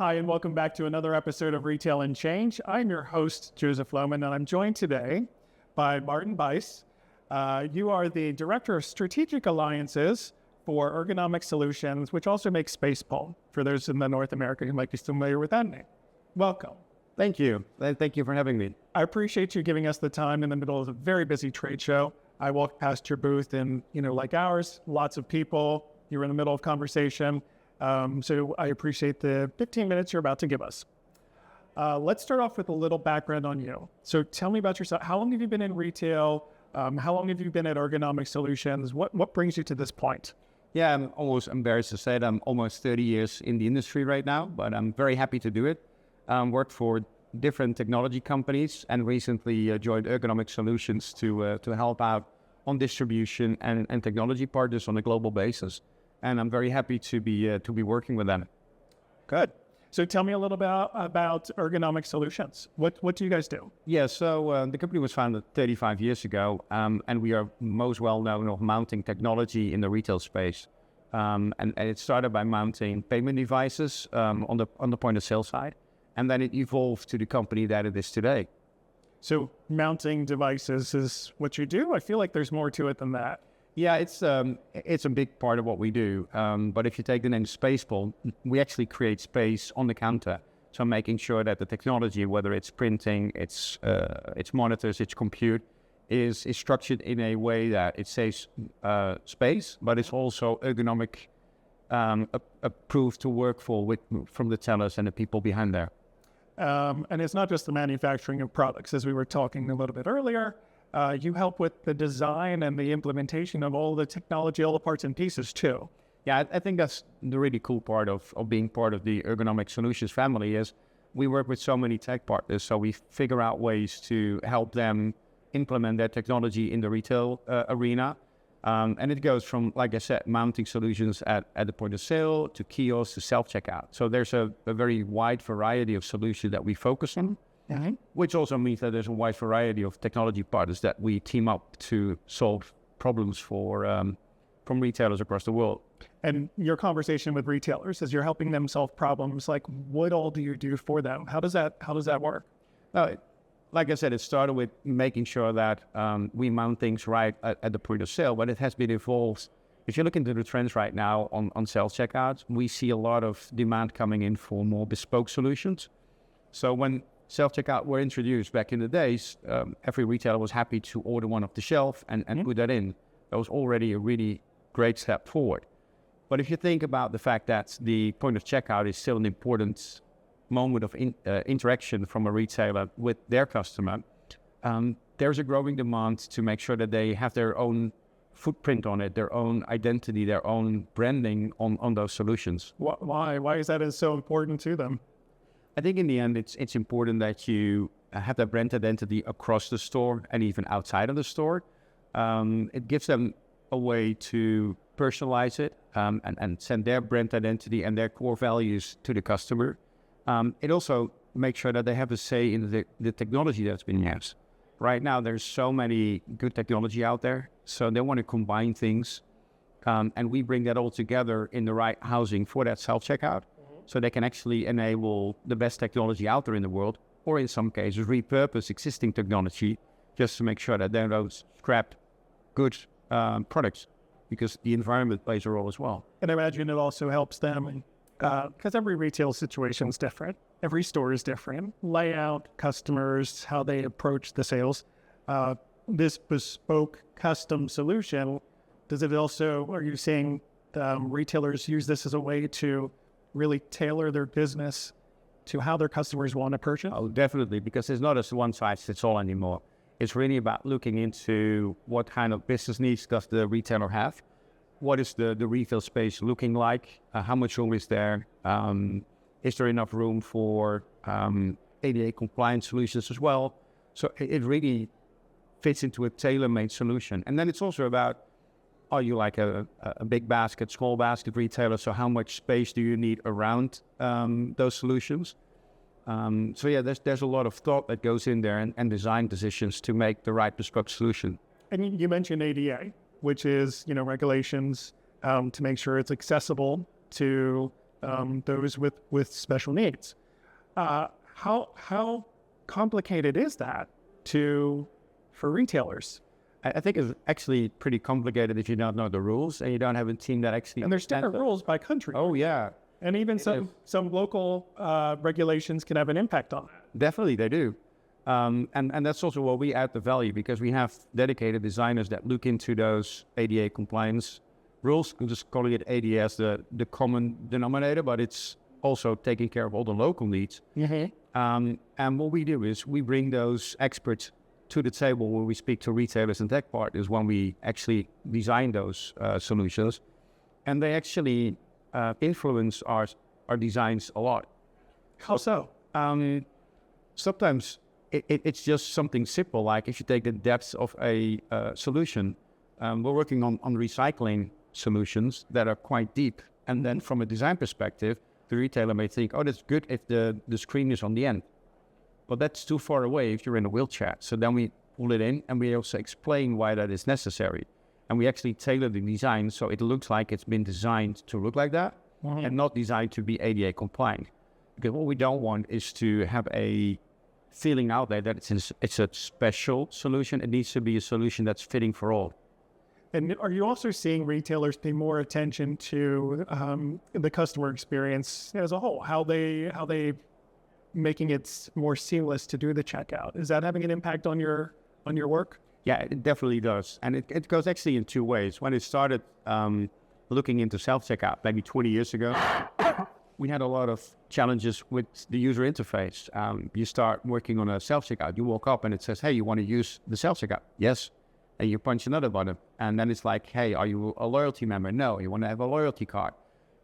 Hi, and welcome back to another episode of Retail and Change. I'm your host, Joseph Lohmann, and I'm joined today by Maarten Bais. You are the Director of Strategic Alliances for Ergonomic Solutions, which also makes Spacepole, for those in the North America who might be familiar with that name. Welcome. Thank you. Thank you for having me. I appreciate you giving us the time in the middle of a very busy trade show. I walked past your booth and, like ours, lots of people. You were in the middle of conversation. So I appreciate the 15 minutes you're about to give us. Let's start off with a little background on you. So tell me about yourself. How long have you been in retail? How long have you been at Ergonomic Solutions? What brings you to this point? Yeah, I'm almost embarrassed to say that I'm almost 30 years in the industry right now, but I'm very happy to do it. Worked for different technology companies and recently joined Ergonomic Solutions to help out on distribution and technology partners on a global basis. And I'm very happy to be working with them. Good. So tell me a little bit about Ergonomic Solutions. What do you guys do? Yeah, so the company was founded 35 years ago, and we are most well known of mounting technology in the retail space. And it started by mounting payment devices on the point of sale side, and then it evolved to the company that it is today. So mounting devices is what you do? I feel like there's more to it than that. Yeah, it's a big part of what we do. But if you take the name Spacepole, we actually create space on the counter. So making sure that the technology, whether it's printing, it's monitors, it's compute, is structured in a way that it saves space, but it's also ergonomic, approved to work from the tellers and the people behind there. And it's not just the manufacturing of products, as we were talking a little bit earlier. You help with the design and the implementation of all the technology, all the parts and pieces too. Yeah, I think that's the really cool part of being part of the Ergonomic Solutions family is we work with so many tech partners, so we figure out ways to help them implement their technology in the retail arena. And it goes from, like I said, mounting solutions at the point of sale to kiosks to self-checkout. So there's a very wide variety of solutions that we focus on. Mm-hmm. Which also means that there's a wide variety of technology partners that we team up to solve problems from retailers across the world. And your conversation with retailers as you're helping them solve problems, like what all do you do for them? How does that work? Like I said, it started with making sure that we mount things right at the point of sale, but it has been evolved. If you look into the trends right now on self-checkouts, we see a lot of demand coming in for more bespoke solutions. So when self-checkout were introduced back in the days, every retailer was happy to order one off the shelf and put that in. That was already a really great step forward. But if you think about the fact that the point of checkout is still an important moment of interaction from a retailer with their customer, there's a growing demand to make sure that they have their own footprint on it, their own identity, their own branding on those solutions. Why? Why is that so important to them? I think in the end, it's important that you have that brand identity across the store and even outside of the store. It gives them a way to personalize it and send their brand identity and their core values to the customer. It also makes sure that they have a say in the technology that's been used. Right now, there's so many good technology out there, so they want to combine things, and we bring that all together in the right housing for that self-checkout. So they can actually enable the best technology out there in the world, or in some cases repurpose existing technology just to make sure that they don't scrap good products, because the environment plays a role as well. And I imagine it also helps them, because every retail situation is different. Every store is different. Layout, customers, how they approach the sales. This bespoke custom solution, are you saying retailers use this as a way to really tailor their business to how their customers want to purchase? Oh, definitely, because it's not a one-size-fits-all anymore. It's really about looking into what kind of business needs does the retailer have, what is the retail space looking like, how much room is there enough room for ADA compliant solutions as well. So it really fits into a tailor-made solution. And then it's also about, are you like a big basket, small basket retailer? So how much space do you need around those solutions? So yeah, there's a lot of thought that goes in there and design decisions to make the right bespoke solution. And you mentioned ADA, which is, regulations to make sure it's accessible to those with special needs. How complicated is that for retailers? I think it's actually pretty complicated if you don't know the rules and you don't have a team that actually... And there's different rules by country. Oh, yeah. And even some local regulations can have an impact on that. Definitely, they do. And that's also where we add the value, because we have dedicated designers that look into those ADA compliance rules. I'm just calling it ADA as the common denominator, but it's also taking care of all the local needs. Mm-hmm. And what we do is we bring those experts to the table when we speak to retailers and tech partners when we actually design those solutions. And they actually influence our designs a lot. How so? Sometimes it's just something simple, like if you take the depth of a solution, we're working on recycling solutions that are quite deep. And then from a design perspective, the retailer may think, oh, that's good if the screen is on the end. But that's too far away if you're in a wheelchair. So then we pull it in and we also explain why that is necessary. And we actually tailor the design so it looks like it's been designed to look like that, mm-hmm. and not designed to be ADA compliant. Because what we don't want is to have a feeling out there that it's a special solution. It needs to be a solution that's fitting for all. And are you also seeing retailers pay more attention to the customer experience as a whole? How they making it more seamless to do the checkout? Is that having an impact on your work? Yeah, it definitely does. And it goes actually in two ways. When it started looking into self-checkout, maybe 20 years ago, we had a lot of challenges with the user interface. You start working on a self-checkout, you walk up and it says, hey, you want to use the self-checkout? Yes. And you punch another button. And then it's like, hey, are you a loyalty member? No. You want to have a loyalty card?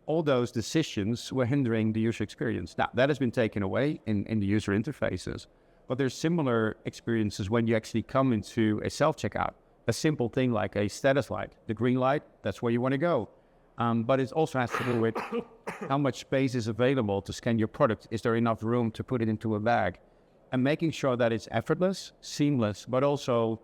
All those decisions were hindering the user experience. Now, that has been taken away in the user interfaces. But there's similar experiences when you actually come into a self-checkout. A simple thing like a status light. The green light, that's where you want to go. But it also has to do with how much space is available to scan your product. Is there enough room to put it into a bag? And making sure that it's effortless, seamless, but also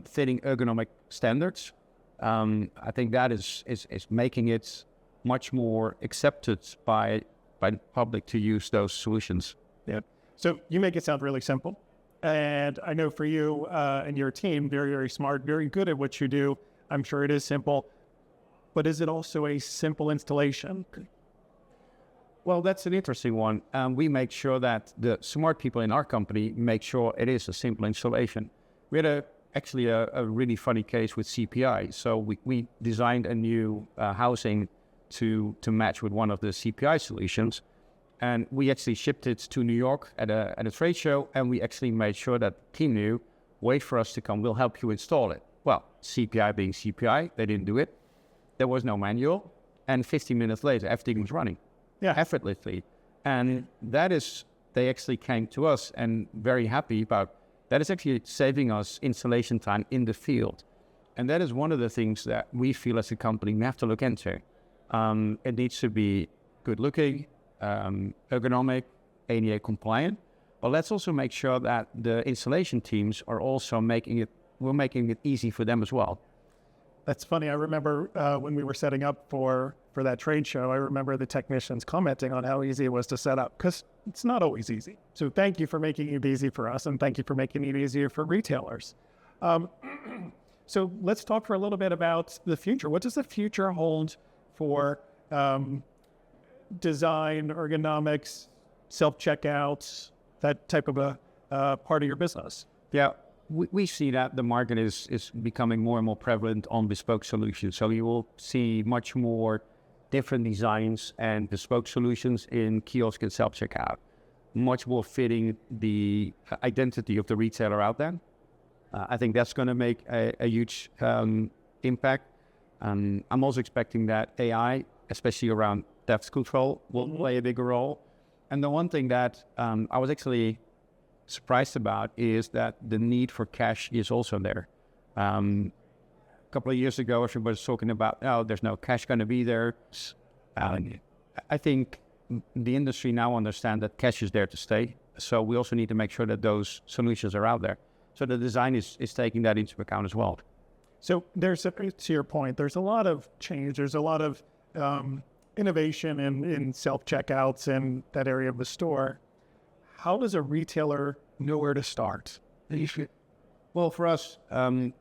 fitting ergonomic standards. I think that is making it much more accepted by the public to use those solutions. Yeah. So you make it sound really simple. And I know for you and your team, very, very smart, very good at what you do. I'm sure it is simple. But is it also a simple installation? Well, that's an interesting one. We make sure that the smart people in our company make sure it is a simple installation. We had actually a really funny case with CPI. So we designed a new housing to match with one of the CPI solutions. And we actually shipped it to New York at a trade show. And we actually made sure that the team knew, wait for us to come, we'll help you install it. Well, CPI being CPI, they didn't do it. There was no manual. And 15 minutes later, everything was running effortlessly. And that is, they actually came to us and very happy about, that is actually saving us installation time in the field. And that is one of the things that we feel as a company we have to look into. It needs to be good looking, ergonomic, ADA compliant, but let's also make sure that the installation teams are also making it easy for them as well. That's funny. I remember when we were setting up for that trade show, I remember the technicians commenting on how easy it was to set up, because it's not always easy. So thank you for making it easy for us, and thank you for making it easier for retailers. So let's talk for a little bit about the future. What does the future hold for design, ergonomics, self-checkouts, that type of a part of your business? Yeah. We see that the market is becoming more and more prevalent on bespoke solutions. So you will see much more different designs and bespoke solutions in kiosk and self-checkout, much more fitting the identity of the retailer out there. I think that's going to make a huge impact. I'm also expecting that AI, especially around theft control, will play a bigger role. And the one thing that I was actually surprised about is that the need for cash is also there. A couple of years ago, everybody was talking about, oh, there's no cash going to be there. I think the industry now understands that cash is there to stay. So we also need to make sure that those solutions are out there. So the design is taking that into account as well. So to your point, there's a lot of change. There's a lot of innovation in self-checkouts and that area of the store. How does a retailer know where to start? Well, for us,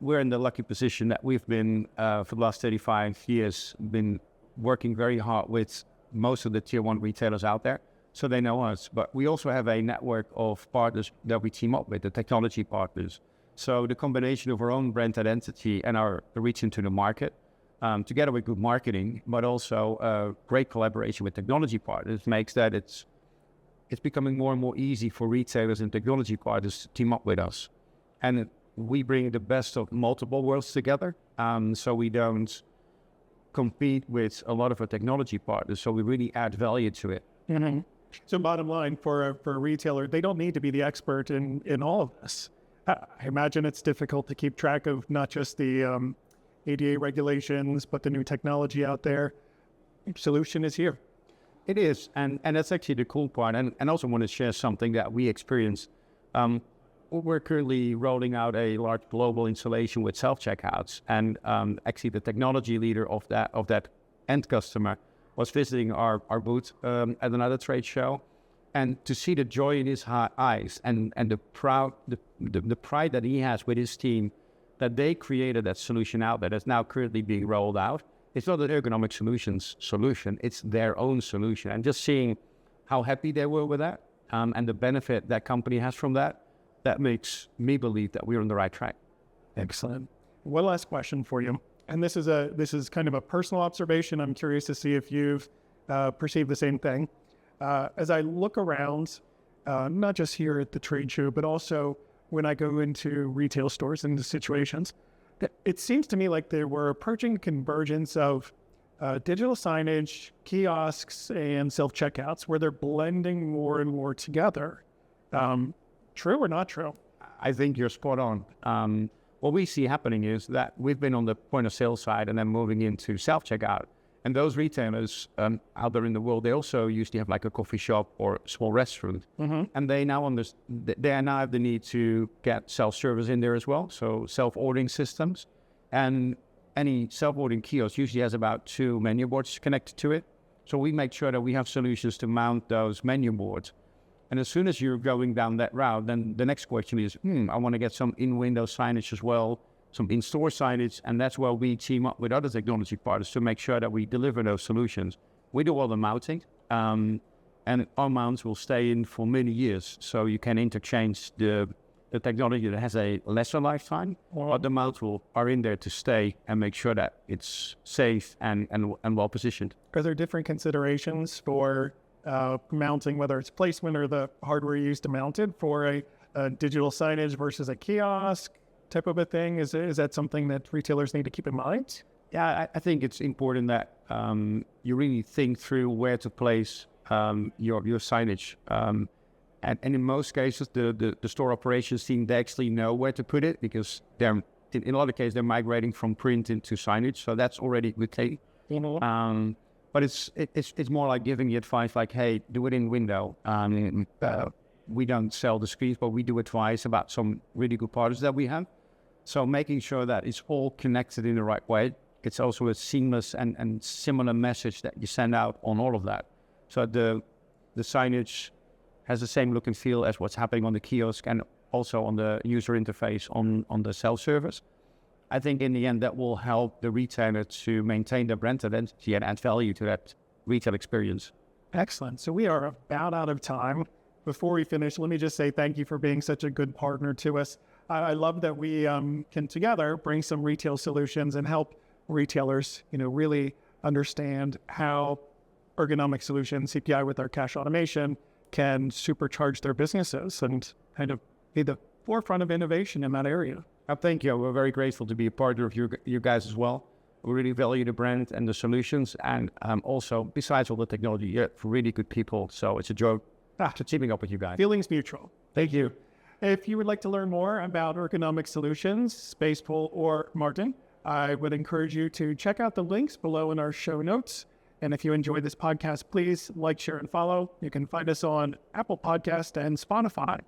we're in the lucky position that we've been, for the last 35 years, been working very hard with most of the tier one retailers out there. So they know us. But we also have a network of partners that we team up with, the technology partners. So the combination of our own brand identity and our reach into the market, together with good marketing, but also great collaboration with technology partners, makes that it's becoming more and more easy for retailers and technology partners to team up with us. And we bring the best of multiple worlds together. So we don't compete with a lot of our technology partners. So we really add value to it. Mm-hmm. So bottom line, for a retailer, they don't need to be the expert in all of this. I imagine it's difficult to keep track of not just the ADA regulations, but the new technology out there. Solution is here. It is, and that's actually the cool part. And also want to share something that we experienced. We're currently rolling out a large global installation with self-checkouts, and actually the technology leader of that end customer was visiting our booth at another trade show, and to see the joy in his eyes and the pride that he has with his team that they created that solution out there that's now currently being rolled out. It's not an Ergonomic Solutions solution; it's their own solution, and just seeing how happy they were with that and the benefit that company has from that. That makes me believe that we're on the right track. Excellent. One last question for you, and this is kind of a personal observation. I'm curious to see if you've perceived the same thing. As I look around, not just here at the trade show, but also when I go into retail stores and the situations, it seems to me like we're approaching convergence of digital signage, kiosks, and self-checkouts, where they're blending more and more together. True or not true? I think you're spot on. What we see happening is that we've been on the point of sale side and then moving into self-checkout. And those retailers out there in the world, they also usually have like a coffee shop or a small restaurant. Mm-hmm. And they now have the need to get self-service in there as well. So self-ordering systems. And any self-ordering kiosk usually has about 2 menu boards connected to it. So we make sure that we have solutions to mount those menu boards. And as soon as you're going down that route, then the next question is, I want to get some in-window signage as well, some in-store signage, and that's where we team up with other technology partners to make sure that we deliver those solutions. We do all the mounting, and our mounts will stay in for many years, so you can interchange the technology that has a lesser lifetime, but the mounts are in there to stay and make sure that it's safe and well positioned. Are there different considerations for mounting, whether it's placement or the hardware used to mount it, for a digital signage versus a kiosk type of a thing? Is that something that retailers need to keep in mind? Yeah, I think it's important that you really think through where to place your signage. And in most cases, the store operations team, they actually know where to put it, because in a lot of cases, they're migrating from print into signage. So that's already a good thing. Mm-hmm. But it's more like giving you advice like, hey, do it in window. We don't sell the screens, but we do advise about some really good partners that we have. So making sure that it's all connected in the right way. It's also a seamless and similar message that you send out on all of that. So the signage has the same look and feel as what's happening on the kiosk and also on the user interface on the self-service. I think in the end that will help the retailer to maintain their brand identity and add value to that retail experience. Excellent. So we are about out of time. Before we finish, let me just say thank you for being such a good partner to us. I love that we can together bring some retail solutions and help retailers, really understand how Ergonomic Solutions, CPI with our cash automation, can supercharge their businesses and kind of be the forefront of innovation in that area. Thank you. We're very grateful to be a partner of you guys as well. We really value the brand and the solutions, and also, besides all the technology, you're really good people. So it's a joy to teaming up with you guys. Feelings mutual. Thank you. If you would like to learn more about Ergonomic Solutions, Spacepool, or Maarten, I would encourage you to check out the links below in our show notes. And if you enjoyed this podcast, please like, share, and follow. You can find us on Apple Podcast and Spotify.